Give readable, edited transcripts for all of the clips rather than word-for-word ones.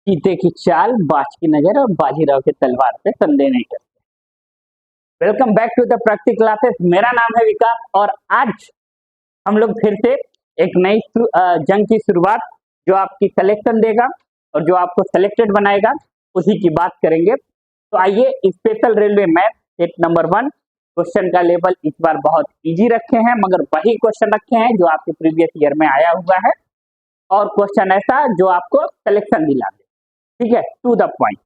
चीते की चाल, बाज की नजर और बाजीराव की तलवार पे संदेह नहीं करते। Welcome back to the practice classes. मेरा नाम है विकास और आज हम लोग फिर से एक नई जंग की शुरुआत, जो आपकी सिलेक्शन देगा और जो आपको सिलेक्टेड बनाएगा, उसी की बात करेंगे। तो आइए, special railway math set number 1 question का लेवल इस बार बहुत इजी रखे हैं, मगर वही क्वेश्चन रखे हैं जो आपके प्रीवियस ईयर में आया हुआ है, और क्वेश्चन ऐसा जो आपको सिलेक्शन दिला दे। ठीक है, टू द पॉइंट।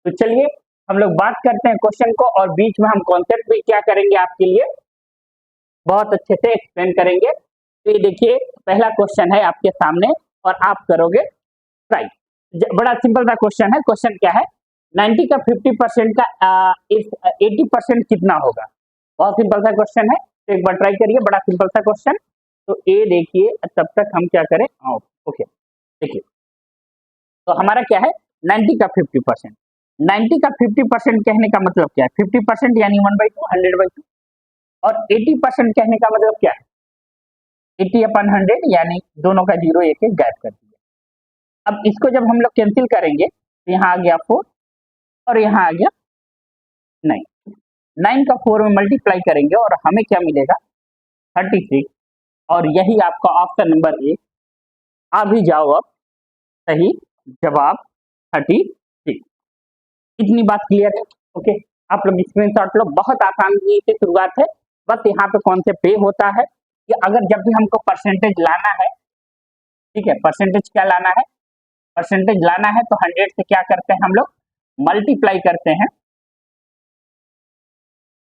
तो चलिए हम लोग बात करते हैं क्वेश्चन को, और बीच में हम कॉन्सेप्ट भी क्या करेंगे आपके लिए बहुत अच्छे से एक्सप्लेन करेंगे। तो ये देखिए, पहला क्वेश्चन है आपके सामने और आप करोगे राइट। बड़ा सिंपल सा क्वेश्चन है। क्वेश्चन क्या है, 90 का 50% का 80% कितना होगा। बहुत सिंपल सा क्वेश्चन है, तो एक बार ट्राई करिए। बड़ा सिंपल सा क्वेश्चन। तो ए देखिए, तब तक हम क्या करें, ओके देखिए, तो हमारा क्या है 90 का 50%। 90 का 50% कहने का मतलब क्या है, 50% यानी 1/2, 100/2, और 80% कहने का मतलब क्या है, 80/100, यानी दोनों का जीरो एक एक गैप कर दिया। अब इसको जब हम लोग कैंसिल करेंगे तो यहाँ आ गया 4 और यहाँ आ गया 9। 9 का 4 में मल्टीप्लाई करेंगे और हमें क्या मिलेगा 36, और यही आपका ऑप्शन नंबर ए। आ भी जाओ अब, सही जवाब 36। इतनी बात क्लियर है। ओके, आप लोग स्क्रीनशॉट लो। बहुत आसानी से शुरुआत है। बस यहाँ पे कॉन्सेप्ट ये होता है कि अगर जब भी हमको परसेंटेज लाना है, ठीक है, परसेंटेज क्या लाना है, परसेंटेज लाना है, तो 100 से क्या करते हैं हम लोग मल्टीप्लाई करते हैं,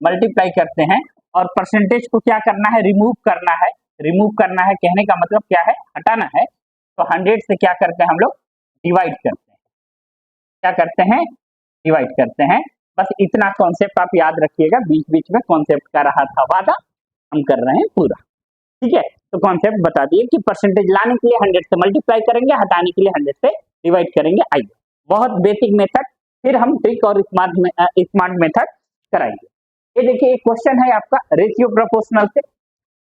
मल्टीप्लाई करते हैं। और परसेंटेज को क्या करना है, रिमूव करना है। रिमूव करना है कहने का मतलब क्या है, हटाना है। तो 100 से क्या करते हैं हम लोग डिवाइड करते हैं। क्या करते हैं, डिवाइड करते हैं। बस इतना कॉन्सेप्ट आप याद रखिएगा। बीच बीच में कॉन्सेप्ट का रहा था वादा, हम कर रहे हैं पूरा। ठीक है, तो कॉन्सेप्ट बता दिए कि परसेंटेज लाने के लिए 100 से मल्टीप्लाई करेंगे, हटाने के लिए 100 से डिवाइड करेंगे। आइए, बहुत बेसिक मेथड, फिर हम ट्रिक और स्मार्ट मेथड कराएंगे। ये देखिए, एक क्वेश्चन है आपका रेशियो प्रोपोर्शनल से।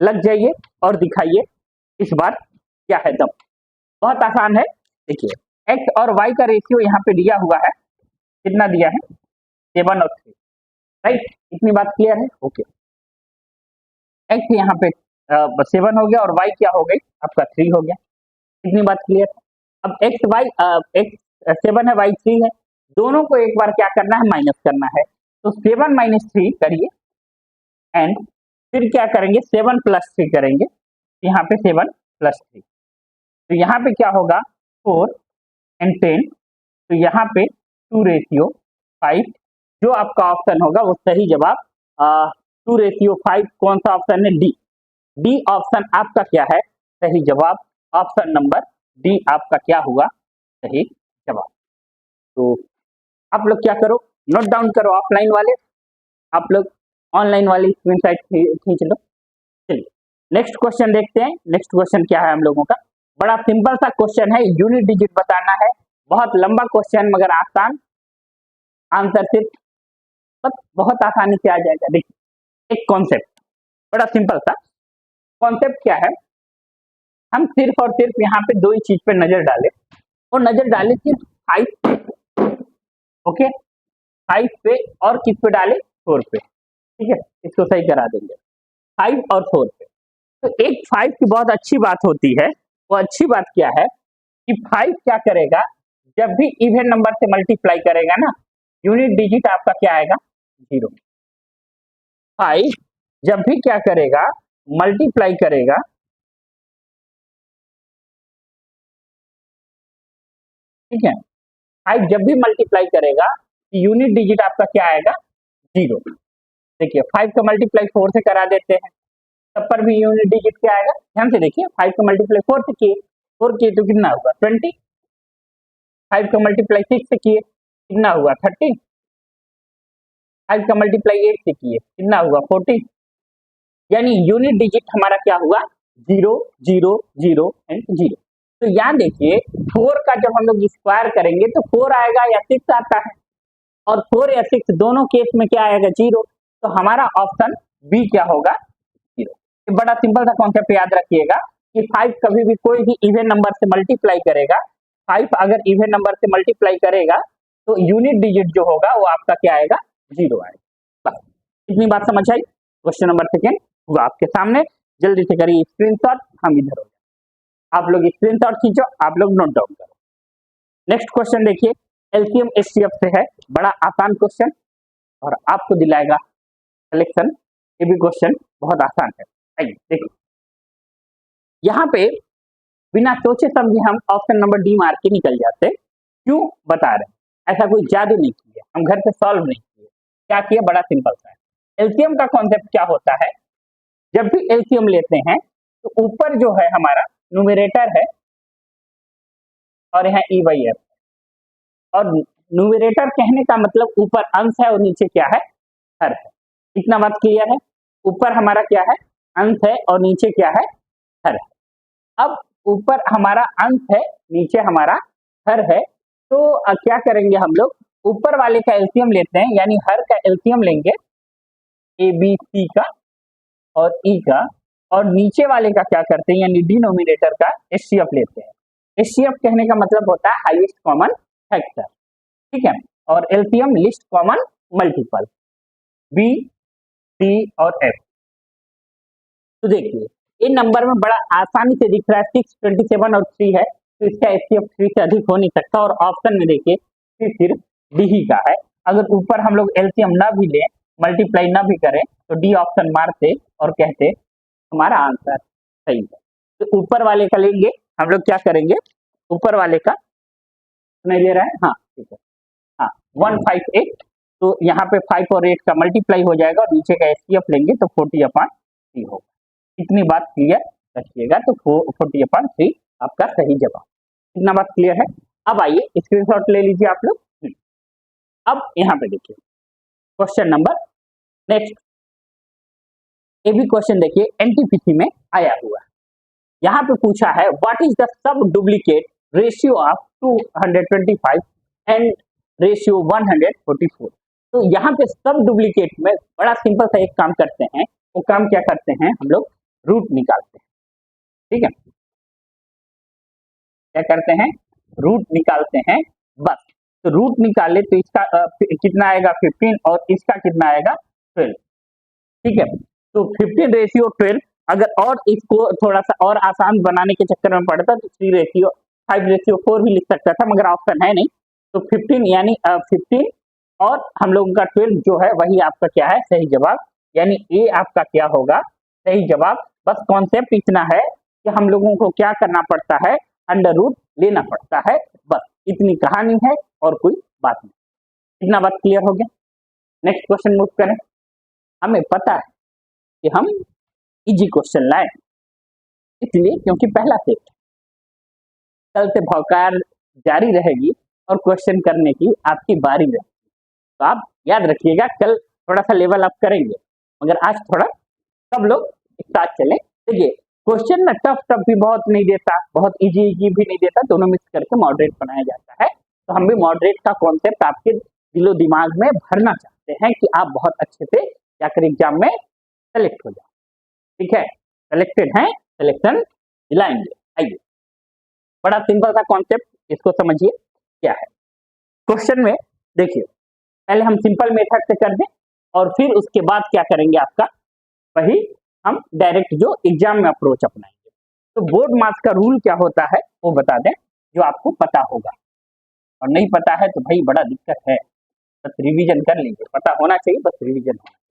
लग जाइए और दिखाइए इस बार क्या है दम। बहुत आसान है। देखिए, एक्स और वाई का रेशियो यहाँ पे दिया हुआ है। कितना दिया है, 7 और 3। राइट, इतनी बात क्लियर है। ओके, एक्स यहाँ पे 7 हो गया और वाई क्या हो गई आपका 3 हो गया। इतनी बात क्लियर है। अब एक्स वाई, एक्स 7 है, वाई 3 है, दोनों को एक बार क्या करना है, माइनस करना है। तो 7 - 3 करिए, एंड फिर क्या करेंगे 7 + 3 करेंगे। यहाँ पे 7 + 3, तो यहाँ पे क्या होगा 4 एंड 10। तो यहाँ पे 2:5, जो आपका ऑप्शन होगा वो सही जवाब 2:5। कौन सा ऑप्शन है, डी। डी ऑप्शन आपका क्या है, सही जवाब। ऑप्शन नंबर डी आपका क्या हुआ, सही जवाब। तो आप लोग क्या करो, नोट डाउन करो। ऑफलाइन वाले आप लोग ऑनलाइन वाली स्क्रीनशॉट खींच लो। चलिए नेक्स्ट क्वेश्चन देखते हैं। नेक्स्ट क्वेश्चन क्या है हम लोगों का, बड़ा सिंपल सा क्वेश्चन है, यूनिट डिजिट बताना है। बहुत लंबा क्वेश्चन मगर आसान, आंसर सिर्फ बस बहुत आसानी से आ जाएगा। देखिए, एक कॉन्सेप्ट बड़ा सिंपल सा कॉन्सेप्ट क्या है, हम सिर्फ और सिर्फ यहाँ पे दो ही चीज पे नजर डाले, और नजर डाले सिर्फ 5 पे। ओके, 5 पे, और किस पे डाले, 4 पे। ठीक है, इसको सही करा देंगे, 5 और 4 पे। तो एक 5 की बहुत अच्छी बात होती है। वो अच्छी बात क्या है कि 5 क्या करेगा, जब भी इवन नंबर से मल्टीप्लाई करेगा ना, यूनिट डिजिट आपका क्या आएगा, 0। 5 जब भी क्या करेगा, मल्टीप्लाई करेगा, ठीक है, 5 जब भी मल्टीप्लाई करेगा, यूनिट डिजिट आपका क्या आएगा, 0। देखिए, 5 का मल्टीप्लाई 4 से करा देते हैं, तब पर भी यूनिट डिजिट क्या आएगा, ध्यान से देखिए। 5 का मल्टीप्लाई 4 से किए, 4 किए तो कितना होगा 20। 5 का मल्टीप्लाई 6 से किए, कितना हुआ 30। 5 का मल्टीप्लाई 8 से किए, कितना हुआ 40। यानी यूनिट डिजिट हमारा क्या हुआ, 0 0 0 एंड 0। तो यहाँ देखिए, 4 का जब हम लोग स्क्वायर करेंगे तो 4 आएगा या 6 आता है, और 4 या 6 दोनों केस में क्या आएगा, 0। तो हमारा ऑप्शन बी क्या होगा, 0। बड़ा सिंपल सा कॉन्सेप्ट याद रखिएगा कि 5 कभी भी कोई भी इवन नंबर से मल्टीप्लाई करेगा 5 अगर इवन नंबर से मल्टीप्लाई करेगा तो यूनिट डिजिट जो होगा वो आपका क्या आएगा, 0 आएगा। बस इतनी बात समझ आई। क्वेश्चन नंबर सेकेंड हुआ आपके सामने, जल्दी से करिए स्क्रीनशॉट, हम इधर हो, आप लोग स्क्रीनशॉट खींचो, आप लोग नोट डाउन करो। नेक्स्ट क्वेश्चन देखिए, एलसीएम एचसीएफ से है, बड़ा आसान क्वेश्चन और आपको दिलाएगा कलेक्शन। ये भी क्वेश्चन बहुत आसान है। आइए देखिए, यहाँ पे बिना सोचे समझे हम ऑप्शन नंबर डी मार के निकल जाते। क्यों बता रहे हैं, ऐसा कोई जादू नहीं किया, हम घर से सॉल्व नहीं किए, क्या किए, बड़ा सिंपल सा है। एलसीएम का कॉन्सेप्ट क्या होता है, जब भी एलसीएम लेते हैं तो ऊपर जो है हमारा न्यूमरेटर है और यहाँ ई बाई एफ, और न्यूमरेटर कहने का मतलब ऊपर अंश है और नीचे क्या है, हर है। इतना बात क्लियर है। ऊपर हमारा क्या है, अंश है और नीचे क्या है, हर है। अब ऊपर हमारा अंश है, नीचे हमारा हर है, तो क्या करेंगे हम लोग, ऊपर वाले का एलसीएम लेते हैं, यानी हर का एलसीएम लेंगे ए बी सी का और ई का, और नीचे वाले का क्या करते हैं, यानी डिनोमिनेटर का एचसीएफ लेते हैं। एचसीएफ कहने का मतलब होता है हाईएस्ट कॉमन फैक्टर, ठीक है, और LCM list common multiple, B C और एफ। तो देखिए इन नंबर में बड़ा आसानी से दिख रहा है 6, 27 और 3 है, तो इसका एचसीएफ 3 से अधिक हो नहीं सकता। और ऑप्शन में देखिए सिर्फ डी ही का है। अगर ऊपर हम लोग एलसीएम ना भी लें, मल्टीप्लाई ना भी करें, तो डी ऑप्शन मारते और कहते हमारा आंसर सही है। तो ऊपर वाले का लेंगे हम लोग, क्या करेंगे, ऊपर वाले का नहीं ले रहा है, हाँ ठीक है, हाँ 158, तो यहाँ पे 5 और 8 का मल्टीप्लाई हो जाएगा और नीचे का एचसीएफ लेंगे तो 40/3 होगा। इतनी बात क्लियर रखिएगा, तो 40/3 आपका सही जवाब। इतना बात क्लियर है। अब आइए स्क्रीनशॉट ले लीजिए आप लोग। अब यहाँ पे देखिए क्वेश्चन नंबर नेक्स्ट, ये भी क्वेश्चन देखिए एनटीपीसी में आया हुआ है। यहाँ पे पूछा है what is the sub duplicate ratio of 225 and ratio 144। तो यहाँ पे सब डुप्लीकेट में बड़ा सिंपल सा एक काम करते हैं, वो काम क्या करते हैं, हम लोग रूट निकालते हैं, ठीक है, क्या करते हैं, रूट निकालते हैं बस। तो रूट निकाले तो इसका कितना आएगा 15 और इसका कितना आएगा 12, ठीक है। तो 15 रेशियो 12, अगर और इसको थोड़ा सा और आसान बनाने के चक्कर में पड़ता तो 3 रेशियो 4 भी लिख सकता था, मगर ऑप्शन है नहीं। तो 15 यानी 15 और हम लोगों का 12 जो है वही आपका क्या है, सही जवाब, यानी ए आपका क्या होगा, सही जवाब। बस कॉन्सेप्ट इतना है कि हम लोगों को क्या करना पड़ता है, अंडर रूट लेना पड़ता है, बस इतनी कहानी है और कोई बात नहीं। इतना बात क्लियर हो गया। नेक्स्ट क्वेश्चन मूव करें। हमें पता है कि हम इजी क्वेश्चन लाए, इसलिए क्योंकि पहला सेट, कल से भौकाल जारी रहेगी और क्वेश्चन करने की आपकी बारी रहेगी। तो आप याद रखिएगा, कल थोड़ा सा लेवल अप करेंगे, मगर आज थोड़ा सब लोग एक साथ चलें। देखिए क्वेश्चन में टफ भी बहुत नहीं देता, बहुत इजी भी नहीं देता, दोनों मिक्स करके मॉडरेट बनाया जाता है। तो हम भी मॉडरेट का कॉन्सेप्ट आपके दिलो दिमाग में भरना चाहते हैं कि आप बहुत अच्छे से जाकर एग्जाम में सेलेक्ट हो जाओ, ठीक है, सेलेक्टेड हैं, सिलेक्शन दिलाएंगे। आइए, बड़ा सिंपल सा कॉन्सेप्ट, इसको समझिए क्या है। क्वेश्चन में देखिए पहले हम सिंपल मेथड से कर दें और फिर उसके बाद क्या करेंगे, आपका वही हम डायरेक्ट जो एग्जाम में अप्रोच अपनाएंगे। तो बोर्ड मार्क्स का रूल क्या होता है वो बता दें, जो आपको पता होगा, और नहीं पता है तो भाई बड़ा दिक्कत है, बस रिवीजन कर लीजिए, पता होना चाहिए, बस रिवीजन होना चाहिए।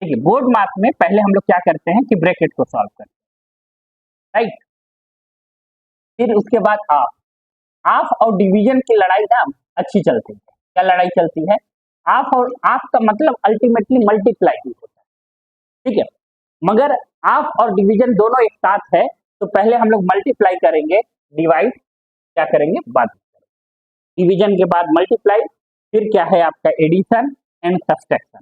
देखिए बोर्ड मार्क्स में पहले हम लोग क्या करते हैं कि ब्रैकेट को सॉल्व करते हैं, राइट, फिर उसके बाद हाफ और डिवीजन की लड़ाई ना अच्छी चलती है। क्या लड़ाई चलती है, हाफ और हाफ का मतलब अल्टीमेटली मल्टीप्लाई होता है, ठीक है, मगर हाफ और डिवीजन दोनों एक साथ है, तो पहले हम लोग मल्टीप्लाई करेंगे, डिवाइड क्या करेंगे बाद में, डिवीजन के बाद मल्टीप्लाई, फिर क्या है आपका addition and subtraction,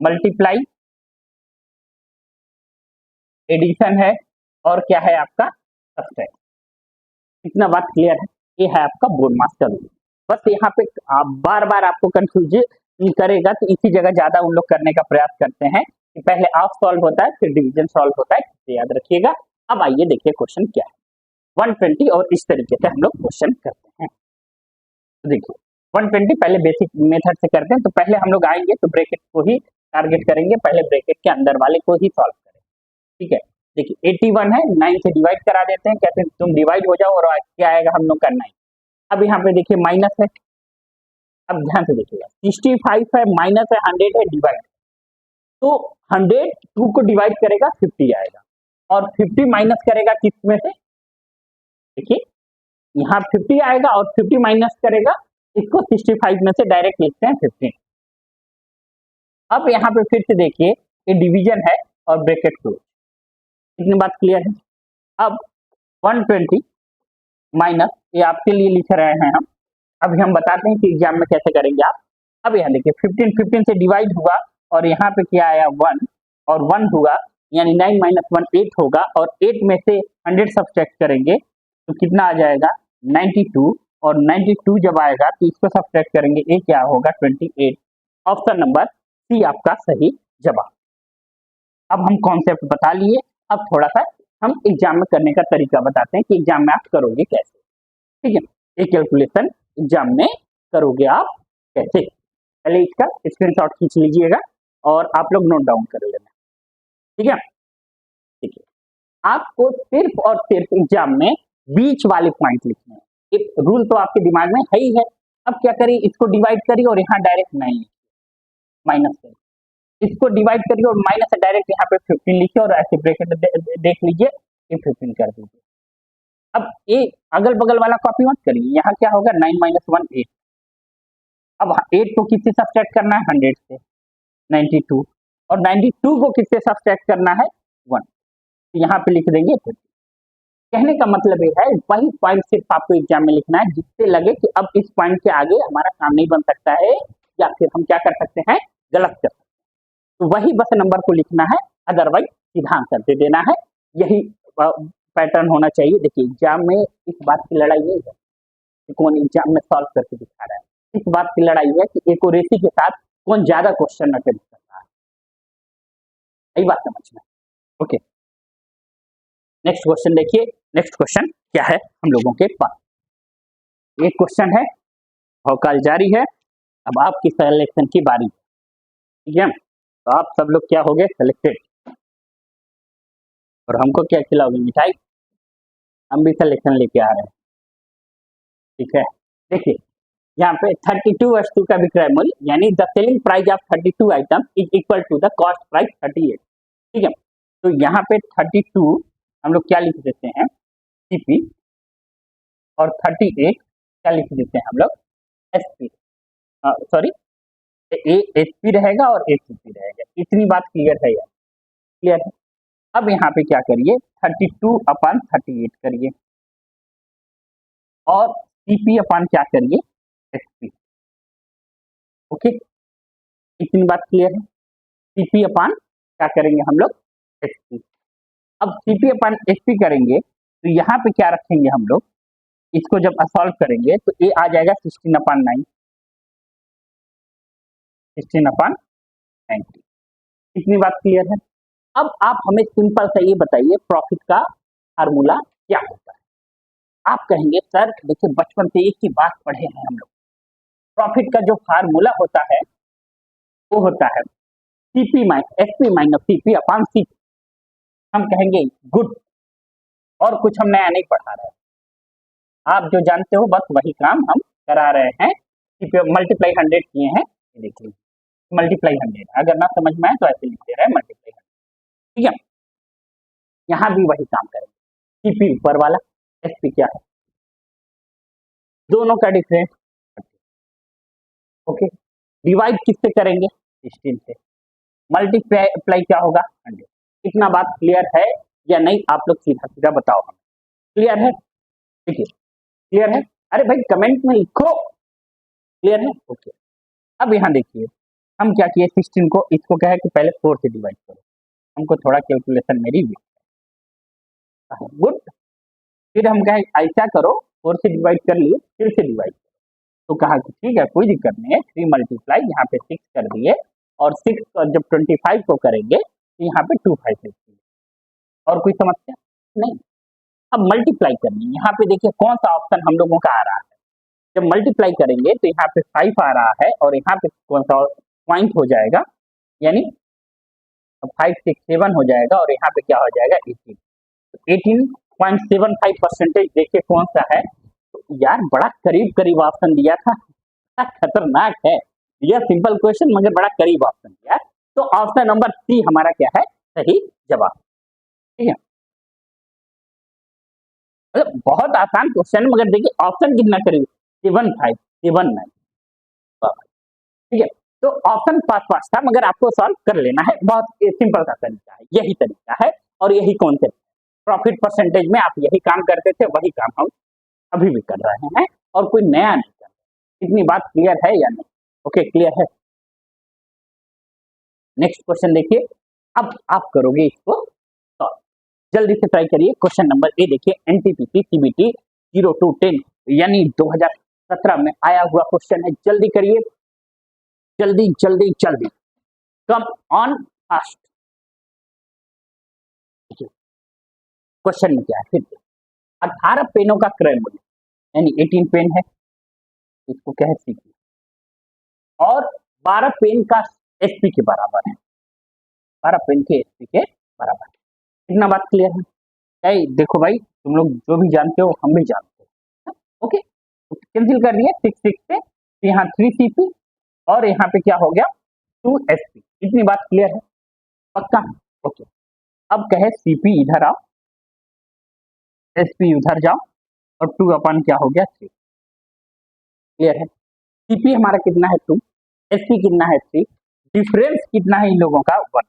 multiply, addition है और क्या है आपका सब्सट्रैक्शन। इतना बात क्लियर है, ये है आपका बोर्ड मार्क्स का रूल। बस यहाँ पे बार बार आपको कंफ्यूज करेगा, तो इसी जगह ज्यादा उन लोग करने का प्रयास करते हैं कि पहले हाफ सॉल्व होता है फिर डिवीजन सॉल्व होता है, तो याद रखिएगा। अब आइए देखिए क्वेश्चन क्या है। 120 और इस तरीके से हम लोग क्वेश्चन करते हैं। तो देखिए 120 पहले बेसिक मेथड से करते हैं, तो पहले हम लोग आएंगे तो ब्रैकेट को ही टारगेट करेंगे, पहले ब्रैकेट के अंदर वाले को ही सॉल्व करें। ठीक है, देखिए 81 है, 9 से डिवाइड करा देते हैं, कहते हैं तुम डिवाइड हो जाओ और क्या आएगा हम लोग का 9। अब यहाँ पे देखिए माइनस है, अब ध्यान से देखिएगा 65 है, माइनस है, 100 है, डिवाइड, तो 100 2 को डिवाइड करेगा 50 आएगा, और 50 माइनस करेगा किस में से, देखिए यहाँ 50 आएगा और 50 माइनस करेगा इसको 65 में से, डायरेक्ट लिखते हैं 15। अब यहाँ पे फिर से देखिए ये डिवीजन है और ब्रैकेट क्लोज, इतनी बात क्लियर है। अब 120 माइनस, ये आपके लिए लिख रहे हैं हम, अभी हम बताते हैं कि एग्जाम में कैसे करेंगे आप। अब यहाँ देखिए 15 से डिवाइड हुआ और यहाँ पे क्या आया 1 और 1 हुआ, यानी 9 माइनस 1 8 होगा, और 8 में से 100 सब्ट्रैक्ट करेंगे तो कितना आ जाएगा 92, और 92 जब आएगा तो इसको सब्ट्रैक्ट करेंगे, ये क्या होगा 28। ऑप्शन नंबर सी आपका सही जवाब। अब हम कॉन्सेप्ट बता लिए, अब थोड़ा सा हम एग्जाम में करने का तरीका बताते हैं कि एग्जाम में आप करोगे कैसे। ठीक है, ये कैलकुलेशन एग्जाम में करोगे आप कैसे, पहले इसका स्क्रीनशॉट खींच लीजिएगा और आप लोग नोट डाउन कर लेना। ठीक है, देखिए आपको सिर्फ और सिर्फ एग्जाम में बीच वाले पॉइंट लिखने हैं। एक रूल तो आपके दिमाग में है ही है, अब क्या करिए इसको डिवाइड करिए और यहाँ डायरेक्ट 9 माइनस करिए, इसको डिवाइड करिए और माइनस से डायरेक्ट यहाँ पे 15 लिखिए और ऐसे ब्रैकेट देख लीजिए, ये 15 कर दीजिए। अब ये अगल बगल वाला कॉपी मत करिए, यहाँ क्या होगा 9 माइनस 1 8। अब 8 को किससे सब्ट्रैक्ट करना है 100 से, 92, और 92 को किससे सब्ट्रैक्ट करना है 1, तो यहाँ पे लिख देंगे 50। कहने का मतलब ये है वही पॉइंट सिर्फ आपको एग्जाम में लिखना है जिससे लगे कि अब इस पॉइंट के आगे हमारा काम नहीं बन सकता है, या फिर हम क्या कर सकते हैं गलत कर सकते हैं, तो वही बस नंबर को लिखना है, अदरवाइज सीधा आंसर दे देना है। यही पैटर्न होना चाहिए। देखिए एग्जाम में इस बात की लड़ाई नहीं है कि कौन एग्जाम में सॉल्व करके दिखा रहा है, इस बात की लड़ाई है कि एक्यूरेसी के साथ कौन ज्यादा क्वेश्चन अटेम्प्ट कर रहा है, यही बात समझना। ओके, नेक्स्ट क्वेश्चन देखिए, नेक्स्ट क्वेश्चन क्या है हम लोगों के पास, एक क्वेश्चन है भौकाल जारी है, अब आपकी सिलेक्शन की बारी। ठीक है, तो आप सब लोग क्या हो गए सिलेक्टेड, और हमको क्या खिलाओगे मिठाई, हम भी सिलेक्शन लेके आ रहे हैं। ठीक है, देखिए यहाँ पे 32 वस्तु का विक्रय मूल्य, यानी the selling price of 32 item is equal to the cost price 38। ठीक है, तो यहाँ पे 32 हम लोग क्या लिख देते हैं सीपी, और 38 क्या लिख देते हैं हम लोग एसपी, सॉरी ए एसपी रहेगा और एसीपी रहेगा, इतनी बात क्लियर है यार, क्लियर है। अब यहाँ पे क्या करिए 32 अपान 38 करिए, और सीपी अपान क्या करिए एसपी। ओके, इतनी बात क्लियर है, सीपी अपान क्या करेंगे हम लोग एसपी। अब सीपी अपान एसपी करेंगे तो यहाँ पे क्या रखेंगे हम लोग, इसको जब सॉल्व करेंगे तो ये आ जाएगा 16 अपान 9, 16 अपान 90। इतनी बात क्लियर है। अब आप हमें सिंपल सा ये बताइए प्रॉफिट का फार्मूला क्या होता है। आप कहेंगे सर देखिए बचपन से एक ही बात पढ़े हैं हम लोग, प्रॉफिट का जो फार्मूला होता है वो होता है CP minus SP minus CP upon CP. हम कहेंगे गुड, और कुछ हम नया नहीं पढ़ा रहे हैं, आप जो जानते हो बस वही काम हम करा रहे हैं। मल्टीप्लाई 100 किए हैं, ये देखिए मल्टीप्लाई 100, अगर ना समझ में आए तो ऐसे लिख दे रहे हैं मल्टीप्लाई 100। ठीक है, यहाँ भी वही काम करेंगे, सीपी ऊपर वाला एसपी क्या है, दोनों का डिफरेंस। ओके, डिवाइड किससे करेंगे 16 से, मल्टीप्लाई क्या होगा 100। इतना बात क्लियर है या नहीं, आप लोग सीधा सीधा बताओ हमें, क्लियर है। देखिए क्लियर है, अरे भाई कमेंट में लिखो क्लियर है। ओके, अब यहाँ देखिए हम क्या किए 16 को, इसको क्या है कि पहले 4 से डिवाइड करो, हमको थोड़ा कैलकुलेशन मेरी वीक है, गुड। फिर हम कहें ऐसा करो 4 से डिवाइड कर लिए फिर से डिवाइड करो, तो कहा कि ठीक है कोई दिक्कत नहीं है, 3 मल्टीप्लाई यहाँ पे 6 कर दिए, और 6 जब 25 को करेंगे तो यहाँ पे 25 लिख दिए, और कोई समस्या नहीं। अब मल्टीप्लाई करनी, यहाँ पे देखिए कौन सा ऑप्शन हम लोगों का आ रहा है। जब मल्टीप्लाई करेंगे तो यहाँ पे 5 आ रहा है और यहाँ पे कौन सा पॉइंट हो जाएगा, यानी 5 6 7 हो जाएगा और यहाँ पे क्या हो जाएगा 18। 18.75% देखिए कौन सा है। तो यार बड़ा करीब करीब ऑप्शन दिया था, खतरनाक है। यह सिंपल क्वेश्चन मगर बड़ा करीब ऑप्शन दिया। तो ऑप्शन नंबर सी हमारा क्या है सही जवाब। ठीक है, मतलब बहुत आसान क्वेश्चन मगर देखिए ऑप्शन कितना करीब 7579। ठीक है, तो ऑप्शन पास था मगर आपको सॉल्व कर लेना है, बहुत सिंपल सा तरीका है, यही तरीका है और यही कॉन्सेप्ट। प्रॉफिट परसेंटेज में आप यही काम करते थे, वही काम हम अभी भी कर रहे हैं और कोई नया नहीं कर रहे। इतनी बात क्लियर है या नहीं? ओके, क्लियर है। नेक्स्ट क्वेश्चन देखिए, अब आप करोगे इसको सॉल्व, जल्दी से ट्राई करिए। क्वेश्चन नंबर ए देखिए, एनटीपीसी सीबीटी 0210 यानी 2017 में आया हुआ क्वेश्चन है। जल्दी करिए, जल्दी जल्दी जल्दी, कम ऑन फास्ट। क्वेश्चन में क्या है फिर, 18 पेनों का क्रय मूल्य यानी 18 पेन है, इसको क्या है सीपी, और 12 पेन का एसपी के बराबर है, 12 पेन के एसपी के बराबर है। कितना बात क्लियर है? देखो भाई, तुम लोग जो भी जानते हो हम भी जानते हो। ओके, कैंसिल कर दिए 6 6 से, तो यहाँ 3 सीपी और यहाँ पे क्या हो गया 2 एसपी। इतनी बात क्लियर है पक्का? ओके, अब कहे सीपी इधर आओ, एसपी उधर जाओ और 2 अपन क्या हो गया 3। क्लियर है? सीपी हमारा कितना है 2, एसपी कितना है 3, डिफरेंस कितना है इन लोगों का 1।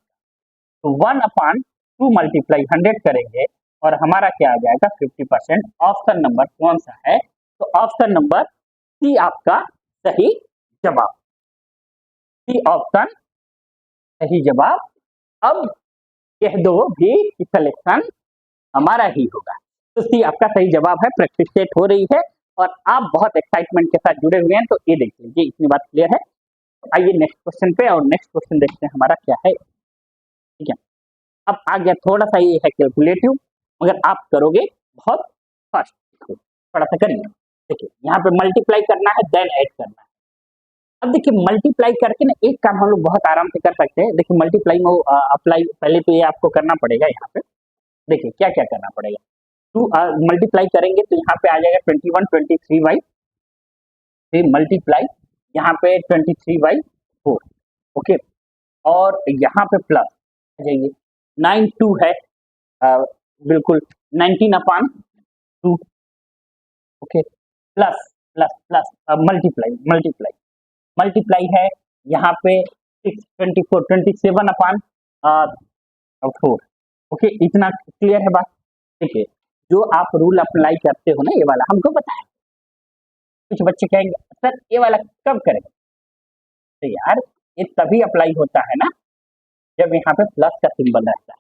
तो 1/2 मल्टीप्लाई 100 करेंगे और हमारा क्या आ जाएगा 50%। ऑप्शन नंबर कौन सा है? तो ऑप्शन नंबर सी आपका सही जवाब, सी ऑप्शन सही जवाब। अब कह दो भी कि सिलेक्शन हमारा ही होगा, तो सी आपका सही जवाब है। प्रैक्टिस सेट हो रही है और आप बहुत एक्साइटमेंट के साथ जुड़े हुए हैं, तो ये देख लीजिए, इतनी बात क्लियर है। तो आइए नेक्स्ट क्वेश्चन पे, और नेक्स्ट क्वेश्चन देखते हैं हमारा क्या है। ठीक है, अब आ गया थोड़ा सा, ये है कैलकुलेटिव मगर आप करोगे बहुत फास्ट, थोड़ा सा करिए। देखिए यहाँ पे मल्टीप्लाई करना है देन ऐड करना है। अब देखिए मल्टीप्लाई करके ना एक काम हम लोग बहुत आराम से कर सकते हैं। देखिए मल्टीप्लाई में अप्लाई पहले तो ये आपको करना पड़ेगा। यहाँ पे देखिए क्या क्या करना पड़ेगा। 2 मल्टीप्लाई करेंगे तो यहाँ पे आ जाएगा 21 23/, फिर मल्टीप्लाई यहाँ पे 23/4। ओके, और यहाँ पे प्लस आ जाइए 92 है, बिल्कुल 19/2। Okay, plus plus plus multiply multiply multiply है यहाँ पे 6 24 27/4। ओके, इतना क्लियर है बात? देखिए जो आप रूल अप्लाई करते हो ना, ये वाला हमको पता है। कुछ बच्चे कहेंगे सर ये वाला कब करेंगे? तो यार ये तभी अप्लाई होता है ना जब यहाँ पे प्लस का सिंबल रहता है।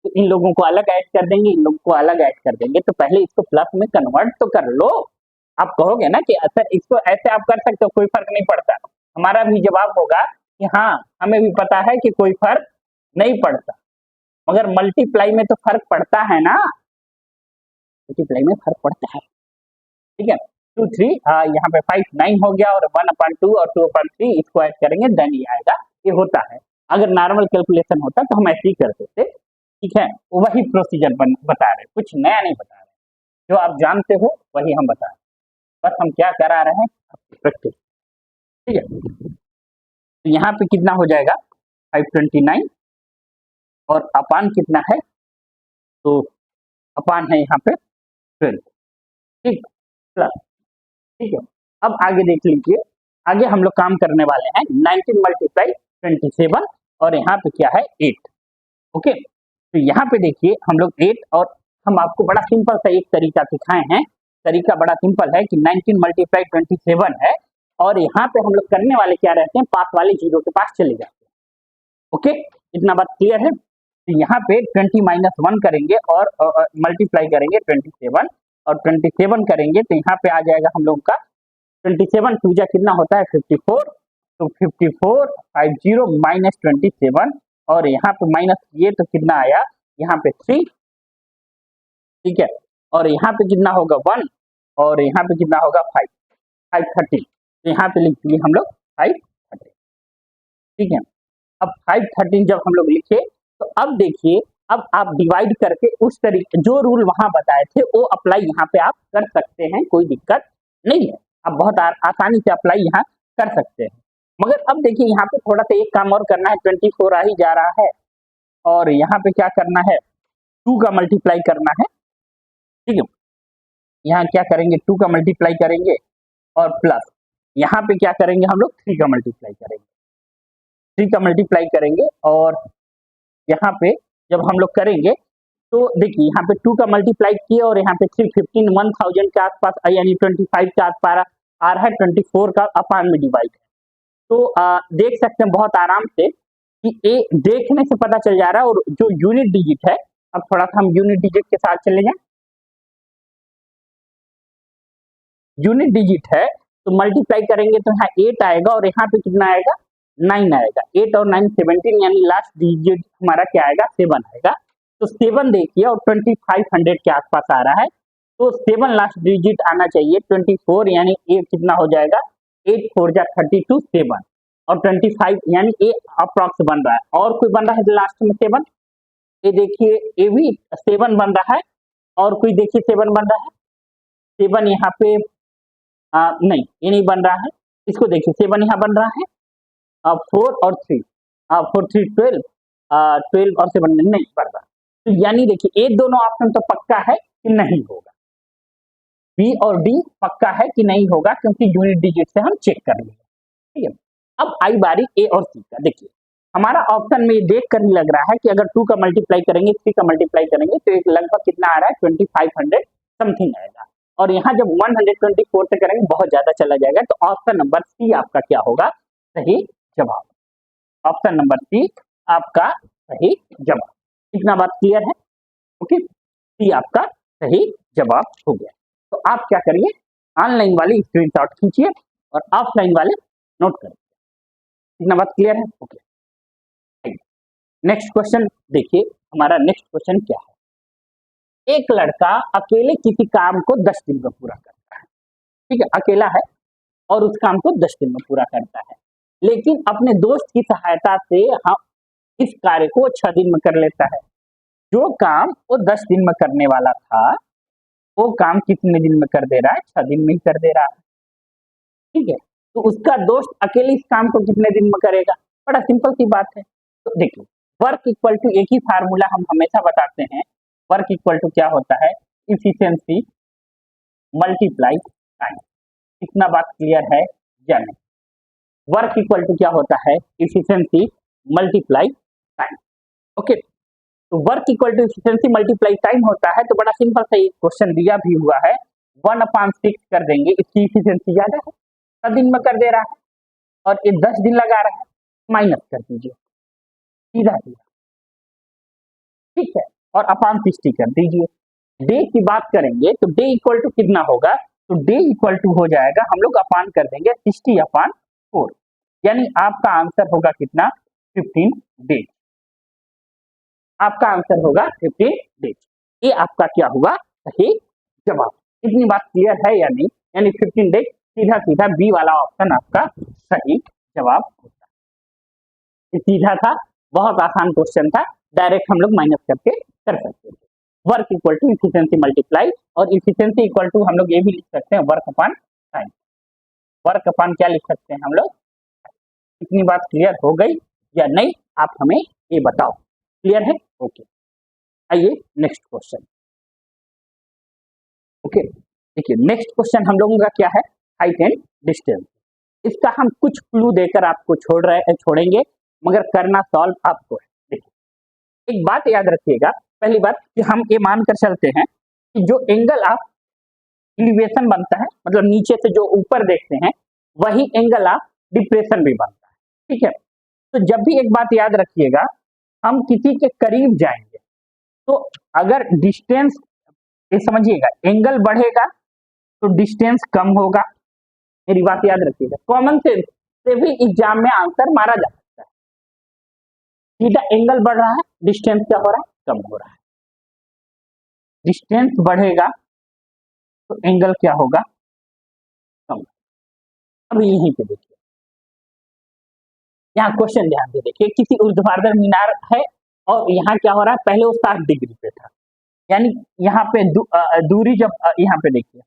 तो इन लोगों को अलग ऐड कर देंगे, इन लोगों को अलग ऐड कर देंगे, तो पहले इसको प्लस में कन्वर्ट तो कर लो। आप कहोगे ना कि सर इसको ऐसे आप कर सकते हो, कोई फर्क नहीं पड़ता। हमारा भी जवाब होगा कि हाँ हमें भी पता है कि कोई फर्क नहीं पड़ता, मगर मल्टीप्लाई में तो फर्क पड़ता है ना, मल्टीप्लाई में फर्क पड़ता है। ठीक है, 2 3 यहाँ पे 5 9 हो गया और 1/2 और 2/3 इसको ऐड करेंगे देन ये आएगा। ये होता है, अगर नॉर्मल कैलकुलेशन होता तो हम ऐसे ही करते थे। ठीक है, वही प्रोसीजर बता रहे, कुछ नया नहीं बता रहे, जो आप जानते हो वही हम बता रहे, बस हम क्या करा रहे हैं प्रैक्टिस। ठीक है, तो यहाँ पे कितना हो जाएगा 529 और अपान कितना है, तो अपान है यहाँ पे 12। ठीक, प्लस। ठीक है, अब आगे देख लीजिए, आगे हम लोग काम करने वाले हैं 19 × 27 और यहाँ पे क्या है 8। ओके, तो यहाँ पे देखिए हम लोग 8, और हम आपको बड़ा सिंपल सा एक तरीका सिखाए हैं। तरीका बड़ा सिंपल है कि 19 × 27 है और यहाँ पे हम लोग करने वाले क्या रहते हैं, पास वाले जीरो के पास चले जाते हैं। ओके, इतना बात क्लियर है? तो यहाँ पे 20 - 1 करेंगे और मल्टीप्लाई करेंगे 27 और 27 करेंगे तो यहाँ पे आ जाएगा हम लोग का 27 2 जा कितना होता है 54, तो 54 50 - 27 और यहाँ पे माइनस किए तो कितना आया यहाँ पे 3। ठीक है, और यहाँ पे कितना होगा 1 और यहाँ पे कितना होगा 5, 513, तो यहाँ पे लिख दिए हम लोग 513, ठीक है। अब 513 जब हम लोग लिखे तो अब देखिए, अब आप डिवाइड करके उस तरीके जो रूल वहां बताए थे वो अप्लाई यहाँ पे आप कर सकते हैं, कोई दिक्कत नहीं है, आप बहुत आसानी से अप्लाई यहाँ कर सकते हैं। मगर अब देखिए यहाँ पे थोड़ा सा एक काम और करना है, 24 आ ही जा रहा है और यहाँ पे क्या करना है 2 का मल्टीप्लाई करना है, ठीक है। यहाँ क्या करेंगे 2 का मल्टीप्लाई करेंगे और प्लस यहाँ पे क्या करेंगे हम लोग 3 का मल्टीप्लाई करेंगे, 3 का मल्टीप्लाई करेंगे और यहाँ पे जब हम लोग करेंगे तो देखिए यहाँ पे 2 का मल्टीप्लाई किए और यहाँ पे 315 1000 के आसपास यानी 25 के आसपास आ रहा है, 24 का अपान में डिवाइड है। तो देख सकते हैं बहुत आराम से कि ए देखने से पता चल जा रहा है। और जो यूनिट डिजिट है, अब थोड़ा सा हम यूनिट डिजिट के साथ चले जाएं, यूनिट डिजिट है तो मल्टीप्लाई करेंगे तो यहाँ 8 आएगा और यहाँ पे कितना आएगा 9 आएगा, 8 और 9 17, यानी लास्ट डिजिट हमारा क्या आएगा 7 आएगा। तो 7 देखिए और 2500 के आसपास आ रहा है, तो 7 लास्ट डिजिट आना चाहिए, 24 यानी ये कितना हो जाएगा 8 4 जा 32 7 और 25 यानी ये अप्रॉक्स बन रहा है। और कोई बन रहा है लास्ट में 7, ये देखिए ये भी 7 बन रहा है और कोई देखिए 7 बन रहा है, 7 यहाँ पे नहीं ये नहीं बन रहा है, इसको देखिए 7 यहाँ बन रहा है, 4 और 3 4 3 12, 12 और 7 नहीं बन रहा। तो यानी देखिए ये दोनों ऑप्शन तो पक्का है कि नहीं होगा, बी और डी पक्का है कि नहीं होगा, क्योंकि यूनिट डिजिट से हम चेक कर लेंगे, ठीक है। अब आई बारी ए और सी का। देखिए हमारा ऑप्शन में देख कर ही लग रहा है कि अगर 2 का मल्टीप्लाई करेंगे 3 का मल्टीप्लाई करेंगे तो एक लगभग कितना आ रहा है 2500 समथिंग आएगा, और यहाँ जब 124 से करेंगे बहुत ज्यादा चला जाएगा। तो ऑप्शन नंबर सी आपका क्या होगा सही जवाब, ऑप्शन नंबर सी आपका सही जवाब। इतना बात क्लियर है, ओके, सी आपका सही जवाब हो गया। तो आप क्या करिए ऑनलाइन वाले स्क्रीनशॉट खींचिए और ऑफलाइन वाले नोट करिए। इतना बात क्लियर है, ओके। नेक्स्ट क्वेश्चन देखिए, हमारा नेक्स्ट क्वेश्चन क्या है। एक लड़का अकेले किसी काम को 10 दिन में पूरा करता है, ठीक है, अकेला है और उस काम को 10 दिन में पूरा करता है, लेकिन अपने दोस्त की सहायता से हम इस कार्य को 6 दिन में कर लेता है। जो काम वो 10 दिन में करने वाला था वो काम कितने दिन में कर दे रहा है, 6 दिन में ही कर दे रहा है, ठीक है। तो उसका दोस्त अकेले इस काम को कितने दिन में करेगा, बड़ा सिंपल सी बात है। तो देखिए वर्क इक्वल टू एक ही फार्मूला हम हमेशा बताते हैं, वर्क इक्वल टू क्या होता है इफिशियंसी मल्टीप्लाई टाइम। इतना बात क्लियर है या नहीं, वर्क इक्वल टू क्या होता है इफिशियंसी मल्टीप्लाई टाइम, ओके। तो work equal to efficiency multiply time होता है, तो बड़ा सिंपल सा क्वेश्चन दिया भी हुआ है 1/6 कर देंगे, इसकी इफिशियंसी ज्यादा है, 7 दिन में कर दे रहा है और ये 10 दिन लगा रहा है, माइनस कर दीजिए सीधा सीधा, ठीक है, और अपान 60 कर दीजिए। डे की बात करेंगे तो डे इक्वल टू कितना होगा, तो डे इक्वल टू हो जाएगा हम लोग अपान कर देंगे 60/4, यानी आपका आंसर होगा कितना 15 डेज, आपका आंसर होगा 15 डेज। ये आपका क्या हुआ सही जवाब। इतनी बात क्लियर है या नहीं, यानी 15 डेज सीधा सीधा बी वाला ऑप्शन आपका सही जवाब होता है। सीधा था, बहुत आसान क्वेश्चन था, डायरेक्ट हम लोग माइनस करके कर सकते थे। Work equal to efficiency multiply, और इफिशियंसी इक्वल टू हम लोग ये भी लिख सकते हैं work upon time, work upon क्या लिख सकते हैं हम लोग। इतनी बात क्लियर हो गई या नहीं, आप हमें ये बताओ, क्लियर है, ओके। आइए नेक्स्ट क्वेश्चन, ओके। देखिए नेक्स्ट क्वेश्चन हम लोगों का क्या है हाइट एंड डिस्टेंस। इसका हम कुछ क्लू देकर आपको छोड़ेंगे, मगर करना सॉल्व आपको है। देखिए एक बात याद रखिएगा, पहली बात कि हम ये मानकर चलते हैं कि जो एंगल ऑफ एलिवेशन बनता है, मतलब नीचे से जो ऊपर देखते हैं, वही एंगल ऑफ डिप्रेशन भी बनता है, ठीक है। तो जब भी एक बात याद रखिएगा, हम किसी के करीब जाएंगे तो अगर डिस्टेंस, ये समझिएगा, एंगल बढ़ेगा तो डिस्टेंस कम होगा, मेरी बात याद रखिएगा। कॉमन सेंस से भी एग्जाम में आंसर मारा जा सकता है, सीधा एंगल बढ़ रहा है, डिस्टेंस क्या हो रहा है कम हो रहा है, डिस्टेंस बढ़ेगा तो एंगल क्या होगा, कम। अब यहीं पे देखिए, यहाँ क्वेश्चन ध्यान से देखिए, किसी ऊर्ध्वाधर मीनार है और यहाँ क्या हो रहा है, पहले वो 60 डिग्री पे था, यानी यहाँ पे दूरी जब यहाँ पे देखिए,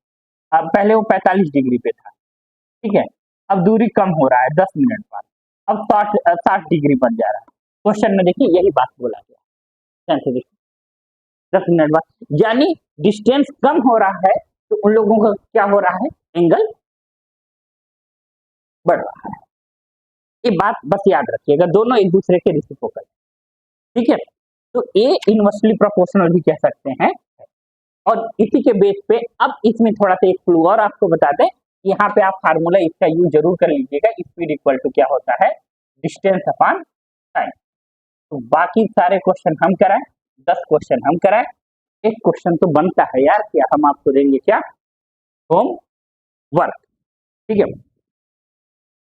अब पहले वो 45 डिग्री पे था, ठीक है, अब दूरी कम हो रहा है 10 मिनट बाद, अब 60 डिग्री बन जा रहा है। क्वेश्चन में देखिए यही बात बोला गया, ध्यान से देखिए, 10 मिनट बाद, यानी डिस्टेंस कम हो रहा है तो उन लोगों का क्या हो रहा है, एंगल बढ़ रहा है। ये बात बस याद रखिएगा, दोनों एक दूसरे के रेसिप्रोकल, ठीक है। तो ए इनवर्सली प्रोपोर्शनल भी कह सकते हैं। और इसी के बेस पे अब इसमें थोड़ा सा एक क्लू और आपको बता दें, यहाँ पे आप फार्मूला इसका यूज जरूर कर लीजिएगा, स्पीड इक्वल टू क्या होता है, डिस्टेंस अपॉन टाइम। तो बाकी सारे क्वेश्चन हम कराएं, 10 क्वेश्चन हम कराएं, एक क्वेश्चन तो बनता है यार कि हम आपको देंगे क्या, होम वर्क, ठीक है।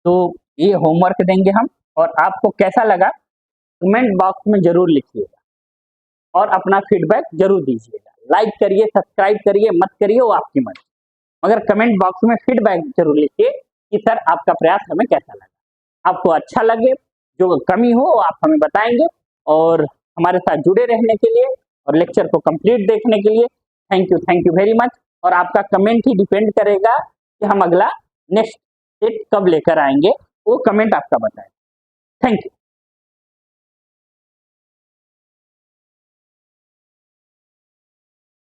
तो ये होमवर्क देंगे हम, और आपको कैसा लगा कमेंट बॉक्स में जरूर लिखिएगा और अपना फीडबैक जरूर दीजिएगा। लाइक करिए, सब्सक्राइब करिए, मत करिए वो आपकी मर्जी, मगर कमेंट बॉक्स में फीडबैक जरूर लिखिए कि सर आपका प्रयास हमें कैसा लगा। आपको अच्छा लगे, जो कमी हो आप हमें बताएंगे। और हमारे साथ जुड़े रहने के लिए और लेक्चर को कंप्लीट देखने के लिए थैंक यू वेरी मच। और आपका कमेंट ही डिपेंड करेगा कि हम अगला नेक्स्ट सेट कब लेकर आएंगे, वो कमेंट आपका बताएं। Thank you.